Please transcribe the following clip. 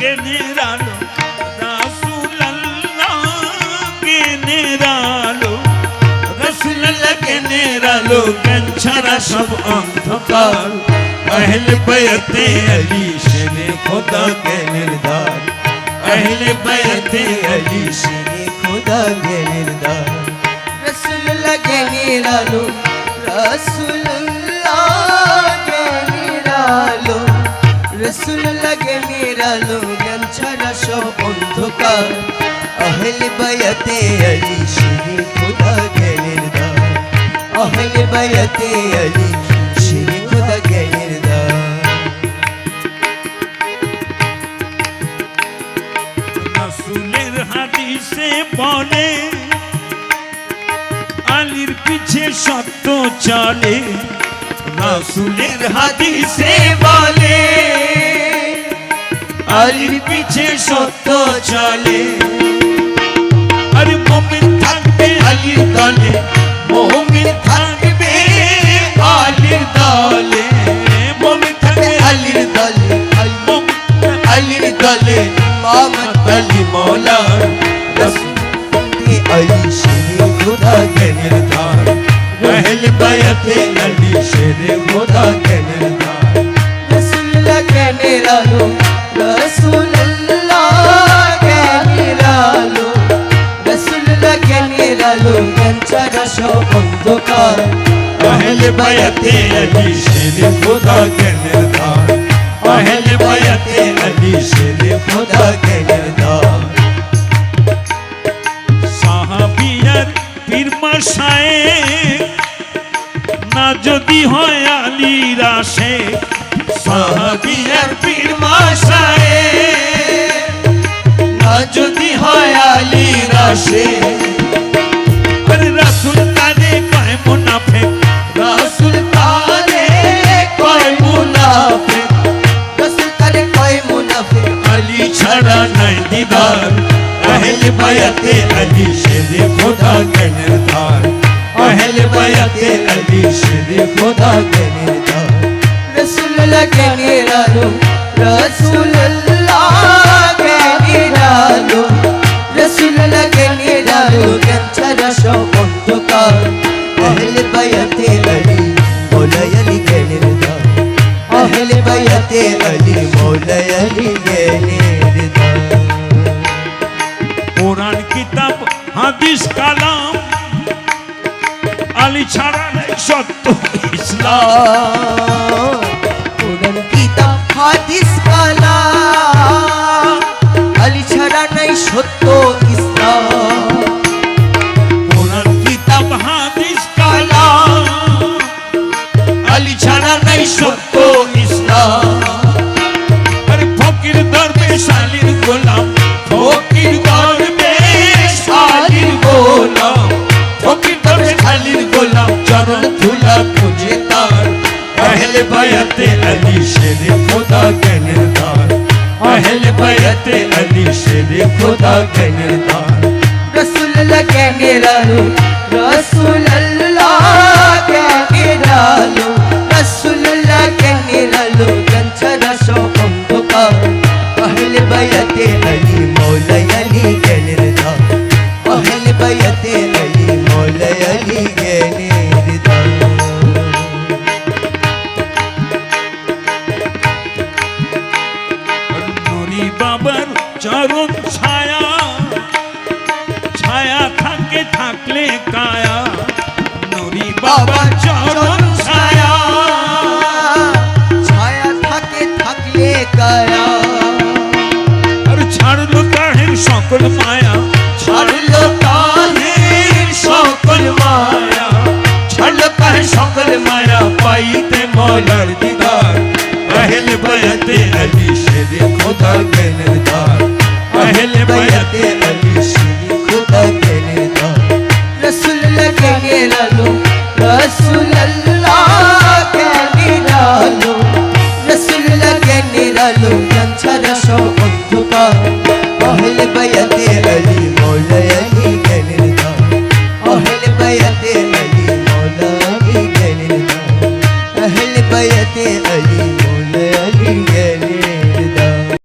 के निरालो रसूल अल्लाह के निरालो रसूल अल्लाह के निरालो कंचरा सब अंधकार अहले बैते अली शेरे खुदा के निर्दार अहले बैते अली शेरे खुदा के निर्दार रसूल अल्लाह के निरालो रसूल अल्लाह के निरालो रसूल अल्लाह के निरालो गंछरा सब अंधकार अहले बैते अली शेरे खुदा के निर्दार अहले बैते अली शेरे खुदा के निर्दार रसूलेर हादिसे बोले আলীর পিছে সত্য চলে রাসূলের হাদিসে বলে আলীর পিছে সত্য চলে আরে মুমিন থাকবে আলীর দলে মুমিন থাকবে আলীর দলে মুমিন থাকবে আলীর দলে আলীর দলে মোহাম্মদ আলী মওলা अली शेरे खुदा के निर्दार अहले बैते अली शेरे खुदा के निर्दार रसूल अल्लाह के निरालो रसूल अल्लाह के निरालो रसूल अल्लाह के निरालो कंचरा सब अंधकार अहले बैते अली शेरे खुदा के निर्दार अहले बैते अली शेरे खुदा के निर्दार পীর মাশায়েখ না যদি হয় আলীর আশিক সাহাবীর পীর মাশায়েখ না যদি হয় আলীর আশিক আরে রাসূল তারে কয় মুনাফিক রাসূল তারে কয় মুনাফিক रसूल तारे कोई मुनाफिक আলী ছাড়া নাই দিদার अहले बैते अली शेरे खुदा के निर्दार अहले बैते अली शेरे खुदा के निर्दार रसूल अल्लाह के निरालो रसूल अल्लाह के निरालो रसूल अल्लाह के निरालो कंचरा सब अंधकार अहले बैते अली मौला अली के निर्दार अहले बैते अली मौला अली के निर्दार कुरान किताब हादिस कालाम अली छाड़ा नहीं सत्य इस्लाम कुरान किताब हादिस कालाम अली छाड़ा नहीं सत्य इस्लाम कुरान किताब हादिस कालाम अली छाड़ा नहीं सत्य इस्लाम अरे फकीर दरवेश अलीर गोलाम फकीर दरवेश अलीर गोलाम फकीर दरवेश अलीर गोलाम चरण धूला तुझे तार अहले बैते अली शेरे खुदा के निर्दार अहले बैते अली शेरे खुदा के निर्दार रसूल अल्लाह के निरालो रसूल अल्लाह के निरालो रसूल अल्लाह के निरालो कंचरा सब अंधकार अहले बैते अली मौला अली के निर्दार अहले बैते अली मौला अली के निर्दार নুরি বাবার চরণ ছায়া ছায়া থাকে থাকলে কায়া নুরি বাবার চরণ ছায়া ছায়া থাকে থাকলে কায়া আর ছাড়লো তাহের সকল মায়া ছাড়লো তাহের সকল মায়া ছাড়লো তাহের সকল মায়া পাইতে মৌলার দিদার अहले बैते अली शेरे खुदा के निर्दार अहले बैते अली शेरे खुदा के निर्दार रसूल अल्लाह के निरालो रसूल अल्लाह के निरालो रसूल अल्लाह के निरालो कंचरा सब अंधकार